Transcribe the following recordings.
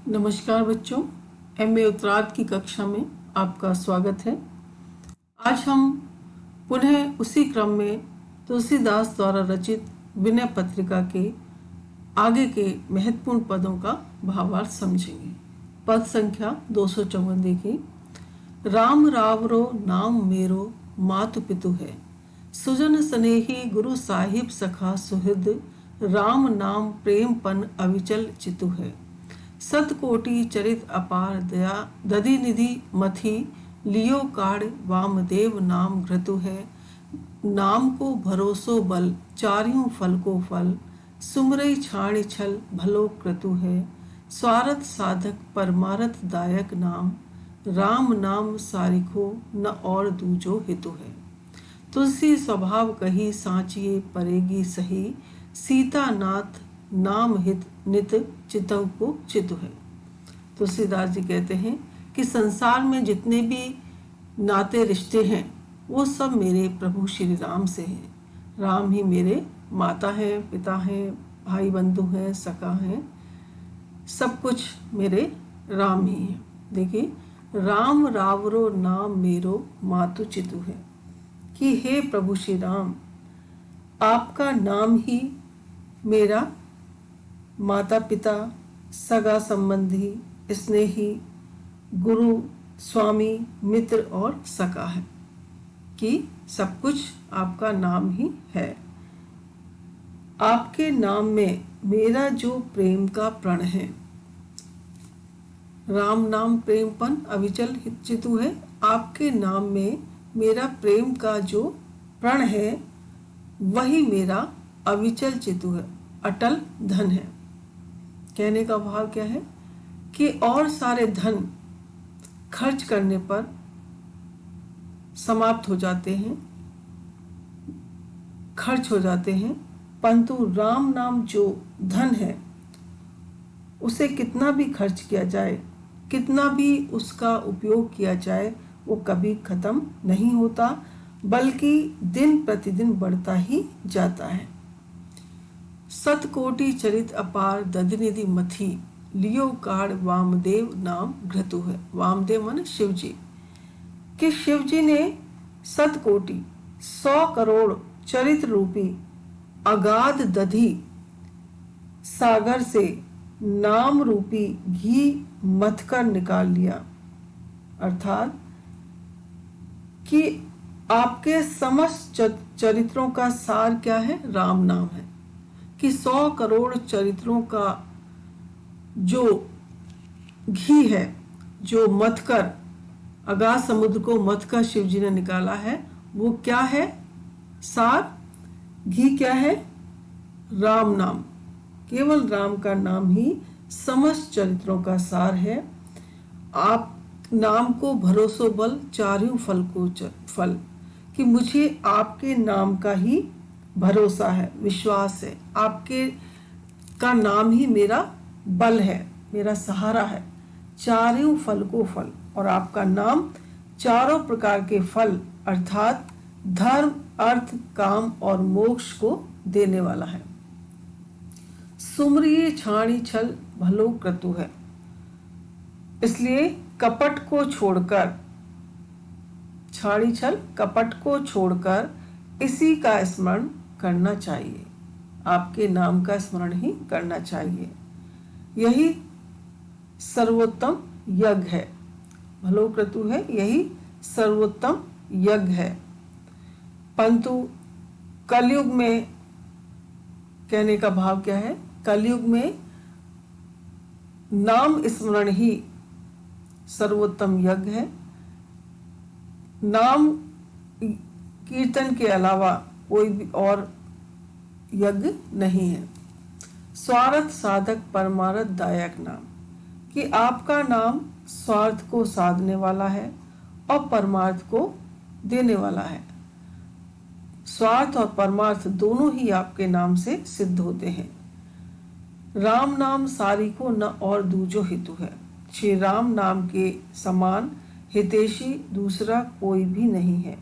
नमस्कार बच्चों, एमए उत्तरार्ध की कक्षा में आपका स्वागत है। आज हम पुनः उसी क्रम में तुलसीदास द्वारा रचित विनय पत्रिका के आगे के महत्वपूर्ण पदों का भावार्थ समझेंगे। पद संख्या 254 देखिए। राम रावरो नाम मेरो मातु पितु है, सुजन स्नेही गुरु साहिब सखा सुहृद, राम नाम प्रेम पन अविचल चितु है। सतकोटि चरित अपार दया दधि निधि मथि, लियो काढ़ वामदेव नाम घृतु है। नाम को भरोसो बल चारियों फल को फल, सुमरई छाड़ छल भलो क्रतु है। स्वार्थ साधक परमारथ दायक नाम, राम नाम सारिखो न और दूजो हितु है। तुलसी स्वभाव कही सांचिए परेगी सही, सीता नाथ नाम हित नित चितव को चितु है। तुलसीदास जी कहते हैं कि संसार में जितने भी नाते रिश्ते हैं वो सब मेरे प्रभु श्री राम से हैं। राम ही मेरे माता हैं, पिता हैं, भाई बंधु हैं, सखा हैं, सब कुछ मेरे राम ही हैं। देखिए, राम रावरो नाम मेरो मातु चितु है कि हे प्रभु श्री राम, आपका नाम ही मेरा माता पिता, सगा संबंधी, स्नेही, गुरु, स्वामी, मित्र और सखा है कि सब कुछ आपका नाम ही है। आपके नाम में मेरा जो प्रेम का प्रण है, राम नाम प्रेमपन अविचल चितु है। आपके नाम में मेरा प्रेम का जो प्रण है वही मेरा अविचल चितु है, अटल धन है। कहने का भाव क्या है कि और सारे धन खर्च करने पर समाप्त हो जाते हैं, खर्च हो जाते हैं, परंतु राम नाम जो धन है उसे कितना भी खर्च किया जाए, कितना भी उसका उपयोग किया जाए, वो कभी खत्म नहीं होता, बल्कि दिन प्रतिदिन बढ़ता ही जाता है। सतकोटि चरित अपार दधिनिधि मथि, लियो काढ़ वामदेव नाम घृतु है। वामदेव माने शिव जी, कि शिव जी ने सतकोटि 100 करोड़ चरित रूपी अगाध दधि सागर से नाम रूपी घी मथ कर निकाल लिया। अर्थात कि आपके समस्त चरित्रों का सार क्या है? राम नाम है। कि 100 करोड़ चरित्रों का जो घी है, जो मथ कर अगाध समुद्र को मथ कर शिव जी ने निकाला है, वो क्या है? सार घी क्या है? राम नाम। केवल राम का नाम ही समस्त चरित्रों का सार है। आप नाम को भरोसो बल चारियों फल को फल, कि मुझे आपके नाम का ही भरोसा है, विश्वास है। आपके का नाम ही मेरा बल है, मेरा सहारा है। चारों फल को फल, और आपका नाम चारों प्रकार के फल अर्थात धर्म, अर्थ, काम और मोक्ष को देने वाला है। सुमरिए छाणी छल भलो क्रतु है। इसलिए कपट को छोड़कर, छाड़ी छल कपट को छोड़कर इसी का स्मरण करना चाहिए। आपके नाम का स्मरण ही करना चाहिए। यही सर्वोत्तम यज्ञ है। भलो क्रतु है, यही सर्वोत्तम यज्ञ है। परंतु कलयुग में, कहने का भाव क्या है? कलयुग में नाम स्मरण ही सर्वोत्तम यज्ञ है। नाम कीर्तन के अलावा कोई भी और यज्ञ नहीं है। स्वार्थ साधक परमारथ दायक नाम, कि आपका नाम स्वार्थ को साधने वाला है और परमार्थ को देने वाला है। स्वार्थ और परमार्थ दोनों ही आपके नाम से सिद्ध होते हैं। राम नाम सारी को न और दूजो हितु है। श्री राम नाम के समान हितैषी दूसरा कोई भी नहीं है।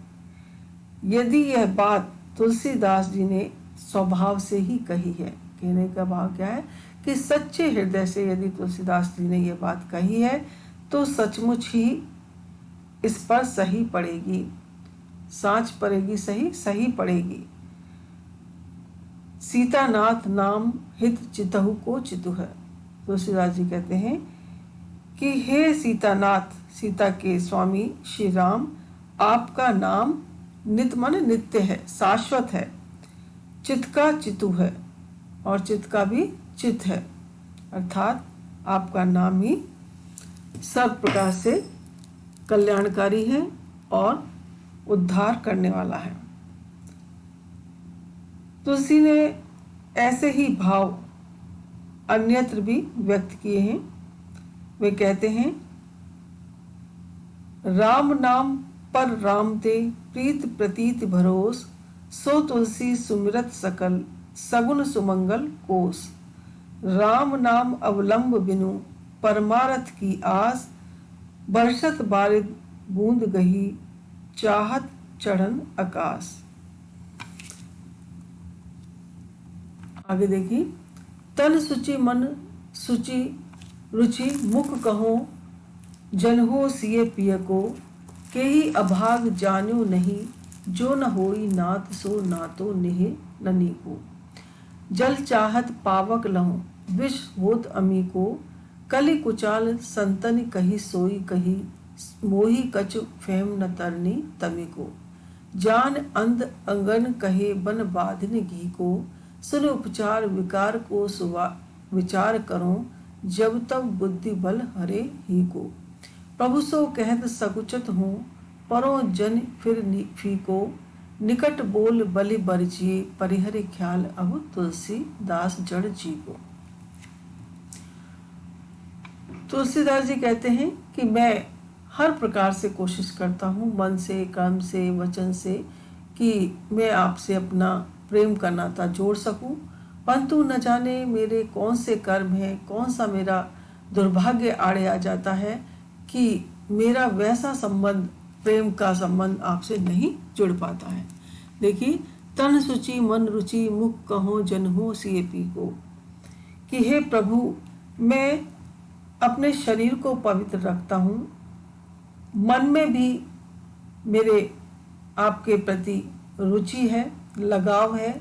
यदि यह बात तुलसीदास जी ने स्वभाव से ही कही है। कहने का भाव क्या है कि सच्चे हृदय से यदि तुलसीदास जी ने यह बात कही है तो सचमुच ही इस पर सही पड़ेगी, साँच पड़ेगी, सही सही पड़ेगी। सीतानाथ नाम हित चितहु को चितु है। तुलसीदास जी कहते हैं कि हे सीतानाथ, सीता के स्वामी श्री राम, आपका नाम नित्य मन नित्य है, शाश्वत है, चित का चितु है और चित का भी चित है, अर्थात आपका नाम ही सब प्रकार से कल्याणकारी है और उद्धार करने वाला है। तुलसी ने ऐसे ही भाव अन्यत्र भी व्यक्त किए हैं। वे कहते हैं, राम नाम पर राम ते प्रीत प्रतीत भरोस, सो तुलसी सुमिरत सकल सगुन सुमंगल कोस। राम नाम अवलंब बिनु परमारथ की आस, बरसत बारिद बूंद गही चाहत चढ़न आकाश। आगे देखिए, तन सुचि मन सुचि रुचि मुख कहो, जनहो सिय पिय को, के ही अभाग जान्यो नहीं, जो न होई नात सो नातो नेह ननी को। जल चाहत पावक लहूं विष होत अमी को, कलि कुचाल संतन कही सोई कही, मोही कछु फेम न तरनी तमी को। जान अंध अंगन कहे बन बाधिन घी को, सुन उपचार विकार को विचार करो, जब तब बुद्धि बल हरे ही को। प्रभु सो कहत सकुचत हूँ, परो जन फिर फीको, निकट बोल बलि बरजिए, परिहरि ख्याल अब तुलसी दास जड़ जी को। तुलसीदास जी कहते हैं कि मैं हर प्रकार से कोशिश करता हूँ, मन से, कर्म से, वचन से, कि मैं आपसे अपना प्रेम का नाता जोड़ सकूं, परंतु न जाने मेरे कौन से कर्म हैं, कौन सा मेरा दुर्भाग्य आड़े आ जाता है कि मेरा वैसा संबंध, प्रेम का संबंध आपसे नहीं जुड़ पाता है। देखिए, तन सुचि मन रुचि मुख कहो जनहो सिय पी को, कि हे प्रभु, मैं अपने शरीर को पवित्र रखता हूँ, मन में भी मेरे आपके प्रति रुचि है, लगाव है,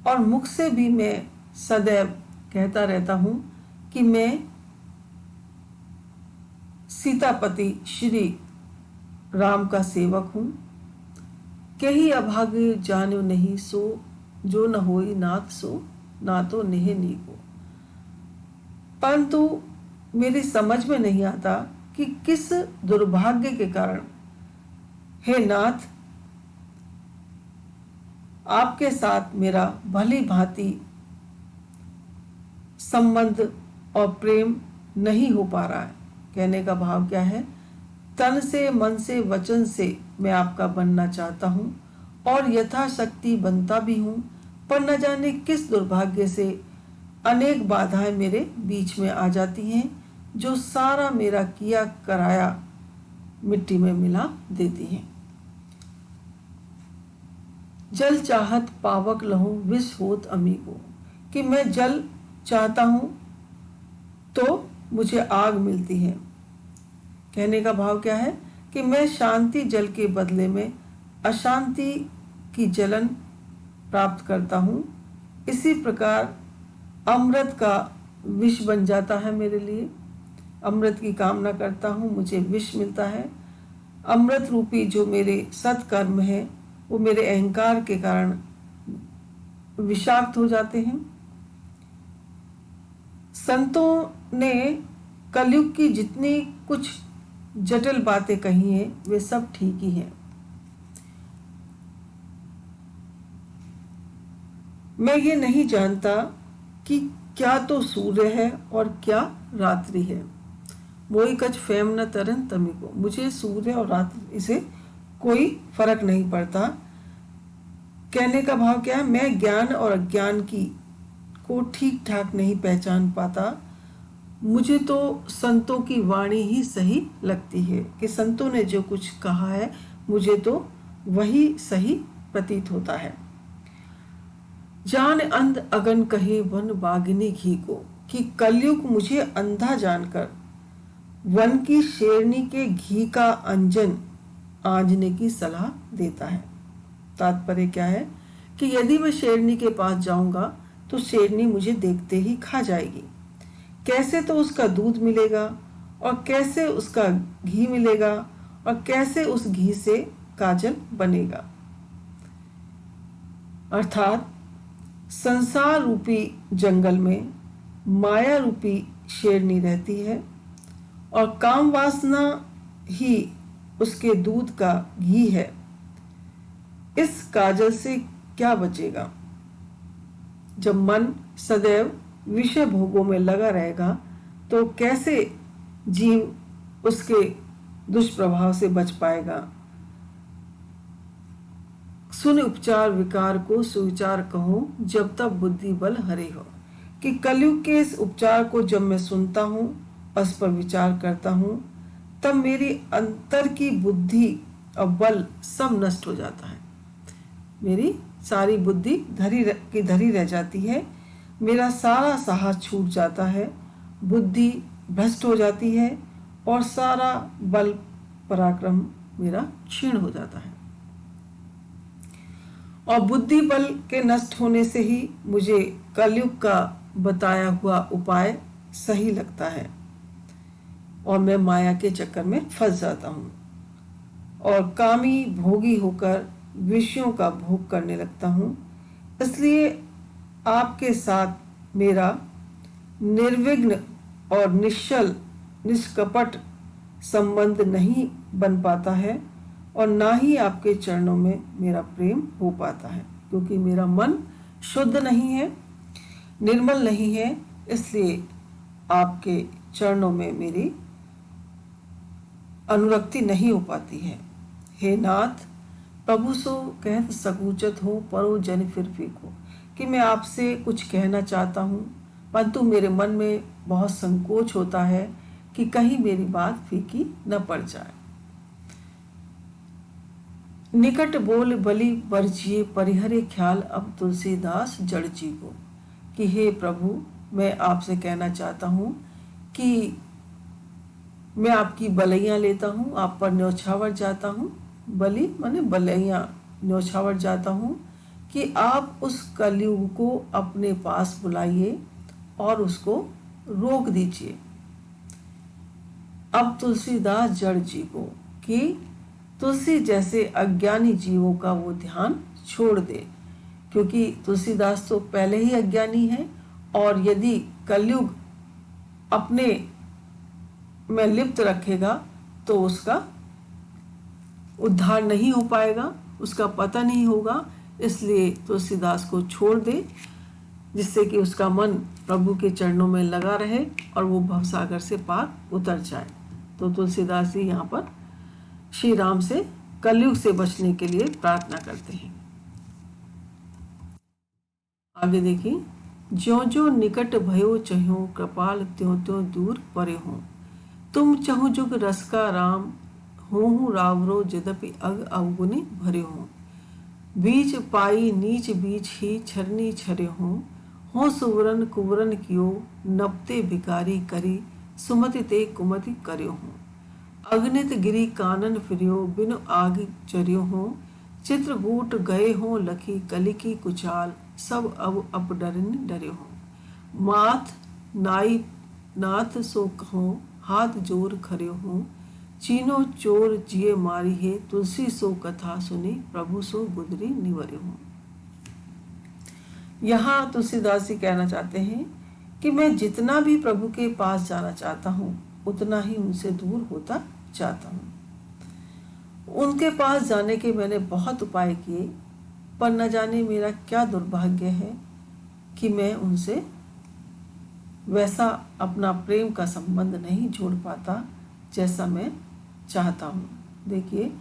और मुख से भी मैं सदैव कहता रहता हूँ कि मैं सीतापति श्री राम का सेवक हूँ। कही अभागे जान्यो नहीं, सो जो न होई नाथ सो नातो नेह नीको। परंतु मेरी समझ में नहीं आता कि किस दुर्भाग्य के कारण, हे नाथ, आपके साथ मेरा भली भांति संबंध और प्रेम नहीं हो पा रहा है। कहने का भाव क्या है, तन से, मन से, वचन से मैं आपका बनना चाहता हूँ और यथाशक्ति बनता भी हूँ, पर न जाने किस दुर्भाग्य से अनेक बाधाएं मेरे बीच में आ जाती हैं, जो सारा मेरा किया कराया मिट्टी में मिला देती हैं। जल चाहत पावक लहूं विष होत अमी को, कि मैं जल चाहता हूं तो मुझे आग मिलती है। कहने का भाव क्या है कि मैं शांति जल के बदले में अशांति की जलन प्राप्त करता हूं। इसी प्रकार अमृत का विष बन जाता है मेरे लिए। अमृत की कामना करता हूं, मुझे विष मिलता है। अमृत रूपी जो मेरे सत्कर्म है वो मेरे अहंकार के कारण विषाक्त हो जाते हैं। संतों ने कलयुग की जितनी कुछ जटिल बातें कही हैं वे सब ठीक ही हैं। मैं ये नहीं जानता कि क्या तो सूर्य है और क्या रात्रि है। मोई कछ फेम न तरन तमी को, मुझे सूर्य और रात्रि से कोई फर्क नहीं पड़ता। कहने का भाव क्या है, मैं ज्ञान और अज्ञान की को ठीक ठाक नहीं पहचान पाता। मुझे तो संतों की वाणी ही सही लगती है कि संतों ने जो कुछ कहा है मुझे तो वही सही प्रतीत होता है। जान अंध अगन कहे वन बागिनी घी को, कि कलयुग मुझे अंधा जानकर वन की शेरनी के घी का अंजन आंजने की सलाह देता है। तात्पर्य क्या है कि यदि मैं शेरनी के पास जाऊंगा तो शेरनी मुझे देखते ही खा जाएगी। कैसे तो उसका दूध मिलेगा और कैसे उसका घी मिलेगा और कैसे उस घी से काजल बनेगा। अर्थात संसार रूपी जंगल में माया रूपी शेरनी रहती है और काम वासना ही उसके दूध का घी है। इस काजल से क्या बचेगा? जब मन सदैव विषय भोगों में लगा रहेगा तो कैसे जीव उसके दुष्प्रभाव से बच पाएगा? सुन उपचार विकार को सुविचार कहो, जब तक बुद्धि बल हरे हो। कि कलयुग के इस उपचार को जब मैं सुनता हूँ, उस पर विचार करता हूँ, तब मेरी अंतर की बुद्धि और बल सब नष्ट हो जाता है। मेरी सारी बुद्धि धरी रह जाती है, मेरा सारा साहस छूट जाता है, बुद्धि भ्रष्ट हो जाती है और सारा बल पराक्रम मेरा क्षीण हो जाता है। और बुद्धि बल के नष्ट होने से ही मुझे कलयुग का बताया हुआ उपाय सही लगता है और मैं माया के चक्कर में फंस जाता हूँ और कामी भोगी होकर विषयों का भोग करने लगता हूँ। इसलिए आपके साथ मेरा निर्विघ्न और निश्चल निष्कपट संबंध नहीं बन पाता है और ना ही आपके चरणों में मेरा प्रेम हो पाता है, क्योंकि मेरा मन शुद्ध नहीं है, निर्मल नहीं है। इसलिए आपके चरणों में मेरी अनुरक्ति नहीं हो पाती है। हे नाथ, प्रभु सो कहत सकूचत हो, परो जन फिर फीको। कि मैं आपसे कुछ कहना चाहता हूँ, परंतु मेरे मन में बहुत संकोच होता है कि कहीं मेरी बात फीकी न पड़ जाए। निकट बोल बलि वर्जिए, परिहरे ख्याल अब तुलसीदास जड़ जी को। कि हे प्रभु, मैं आपसे कहना चाहता हूँ कि मैं आपकी बलैया लेता हूँ, आप पर न्यौछावर जाता हूँ। बलि माने बलैया, न्यौछावर जाता हूँ कि आप उस कलयुग को अपने पास बुलाइए और उसको रोक दीजिए। अब तुलसीदास जड़ जी को, कि तुलसी जैसे अज्ञानी जीवों का वो ध्यान छोड़ दे, क्योंकि तुलसीदास तो पहले ही अज्ञानी है और यदि कलयुग अपने में लिप्त रखेगा तो उसका उद्धार नहीं हो पाएगा, उसका पता नहीं होगा। इसलिए तुलसीदास को छोड़ दे, जिससे कि उसका मन प्रभु के चरणों में लगा रहे और वो भवसागर से पार उतर जाए। तो तुलसीदास जी यहाँ पर श्री राम से कलयुग से बचने के लिए प्रार्थना करते हैं। आगे देखिए, ज्यों ज्यों निकट भयो चह्यो, कृपाल त्यों त्यों दूर परे हो। तुम चहु जुग रस का राम, होहु रावरो यद्यपि अग अवगुनि भरे हो। बीच पाई नीच बीच ही छरनी छरे हो सुवरन कुवरन कियो, नपते भिकारी करी सुमति ते कुमति कर्यो हो। अग्नित गिरी कानन फिरियो, बिनु आग चरियो हो। चित्रकूट गए हो लखी कलिकी कुचाल, सब अब अपडरन डरे हो। माथ नाई नाथ सो कहो, हाथ जोर खरे हो। चीनो चोर जिये मारी है, तुलसी सो कथा सुनी, प्रभु सो गुदरी निवरे हो। यहाँ तुलसीदास जी कहना चाहते हैं कि मैं जितना भी प्रभु के पास जाना चाहता हूँ, उतना ही उनसे दूर होता जाता हूँ। उनके पास जाने के मैंने बहुत उपाय किए, पर न जाने मेरा क्या दुर्भाग्य है कि मैं उनसे वैसा अपना प्रेम का संबंध नहीं जोड़ पाता जैसा मैं चाहता हूँ। देखिए,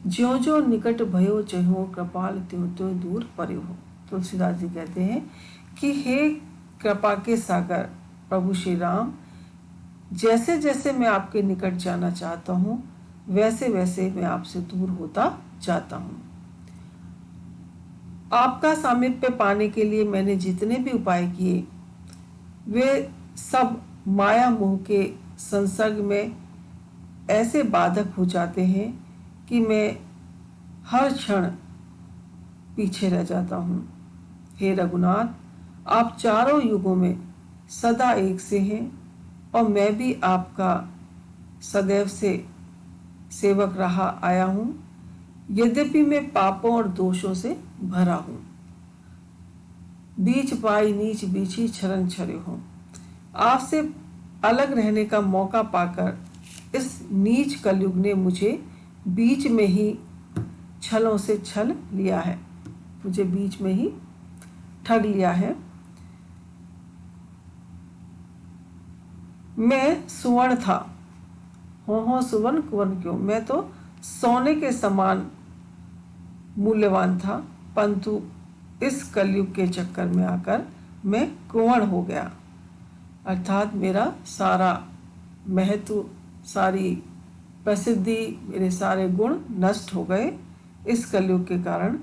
ज्यों ज्यों निकट भयो चहो, कृपाल त्यों त्यों दूर परे हो। तुलसीदास जी कहते हैं कि हे कृपा के सागर प्रभु श्री राम, जैसे जैसे मैं आपके निकट जाना चाहता हूँ, वैसे वैसे मैं आपसे दूर होता जाता हूँ। आपका सामीप्य पाने के लिए मैंने जितने भी उपाय किए, वे सब माया मोह के संसर्ग में ऐसे बाधक हो जाते हैं कि मैं हर क्षण पीछे रह जाता हूँ। हे रघुनाथ, आप चारों युगों में सदा एक से हैं और मैं भी आपका सदैव से सेवक रहा आया हूँ। यद्यपि मैं पापों और दोषों से भरा हूँ। बीच पाई नीच बीछी छरन छरे हूँ। आपसे अलग रहने का मौका पाकर इस नीच कलयुग ने मुझे बीच में ही छलों से छल लिया है, मुझे बीच में ही ठग लिया है। मैं सुवर्ण था, हो सुवर्ण कुवर्ण क्यों, मैं तो सोने के समान मूल्यवान था, परंतु इस कलयुग के चक्कर में आकर मैं कुवर्ण हो गया। अर्थात मेरा सारा महत्व, सारी प्रसिद्धि, मेरे सारे गुण नष्ट हो गए इस कलयुग के कारण।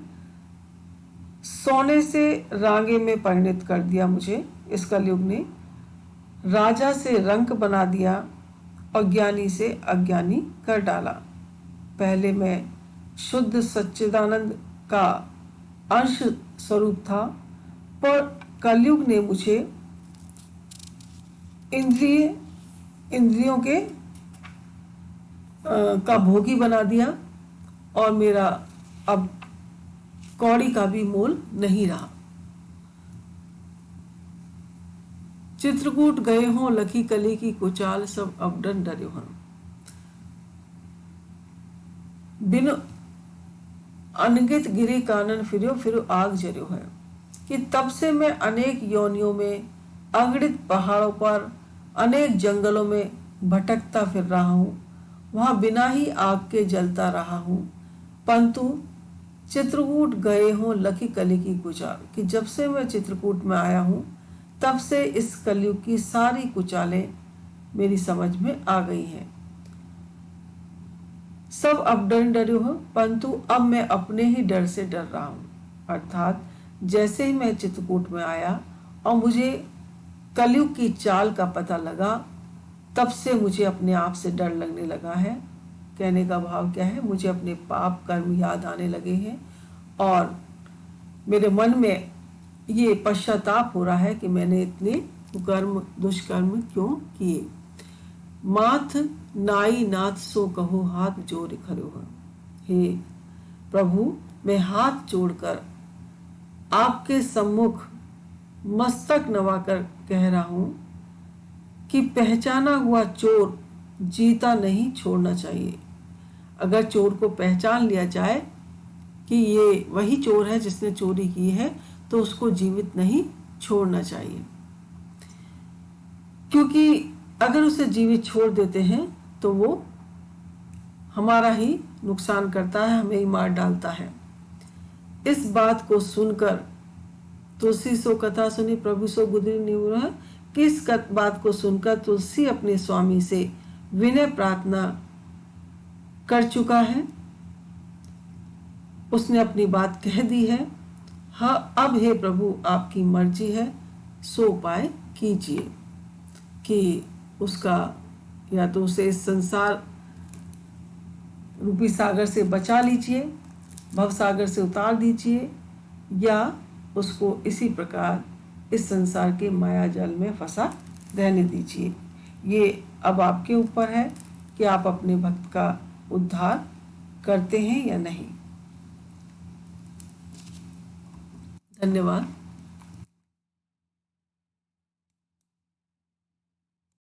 सोने से रांगे में परिणत कर दिया मुझे इस कलयुग ने। राजा से रंक बना दिया और ज्ञानी से अज्ञानी कर डाला। पहले मैं शुद्ध सच्चिदानंद का अंश स्वरूप था, पर कलयुग ने मुझे इंद्रियों के का भोगी बना दिया और मेरा अब कौड़ी का भी मोल नहीं रहा। चित्रकूट गए हों लखी कली की कुचाल, सब अब डरे हों। बिन अनगित गिरी कानन फिरो फिरो आग जरियो है। कि तब से मैं अनेक योनियों में, अगणित पहाड़ों पर, अनेक जंगलों में भटकता फिर रहा हूँ। वहां बिना ही आग के जलता रहा हूँ। परंतु चित्रकूट गए हों लखी कली की कुचाल, कि जब से मैं चित्रकूट में आया हूँ तब से इस कलयुग की सारी कुचालें मेरी समझ में आ गई हैं। सब अब डरे हो, परंतु अब मैं अपने ही डर से डर रहा हूँ। अर्थात जैसे ही मैं चित्रकूट में आया और मुझे कलयुग की चाल का पता लगा, तब से मुझे अपने आप से डर लगने लगा है। कहने का भाव क्या है, मुझे अपने पाप कर्म याद आने लगे हैं और मेरे मन में ये पश्चाताप हो रहा है कि मैंने इतने कुकर्म दुष्कर्म क्यों किए। माथ नाई नाथ सो कहो हाथ जोड़ खड़ो हो। हे प्रभु, मैं हाथ जोड़कर आपके सम्मुख मस्तक नवाकर कह रहा हूं कि पहचाना हुआ चोर जीता नहीं छोड़ना चाहिए। अगर चोर को पहचान लिया जाए कि ये वही चोर है जिसने चोरी की है, तो उसको जीवित नहीं छोड़ना चाहिए, क्योंकि अगर उसे जीवित छोड़ देते हैं तो वो हमारा ही नुकसान करता है, हमें ही मार डालता है। इस बात को सुनकर तुलसी सो कथा सुनी प्रभु सो गुदरी निवरा। किस बात को सुनकर तुलसी अपने स्वामी से विनय प्रार्थना कर चुका है, उसने अपनी बात कह दी है। हाँ, अब हे प्रभु आपकी मर्जी है, सो उपाय कीजिए कि उसका या तो उसे इस संसार रूपी सागर से बचा लीजिए, भव सागर से उतार दीजिए, या उसको इसी प्रकार इस संसार के माया जाल में फंसा रहने दीजिए। ये अब आपके ऊपर है कि आप अपने भक्त का उद्धार करते हैं या नहीं। धन्यवाद।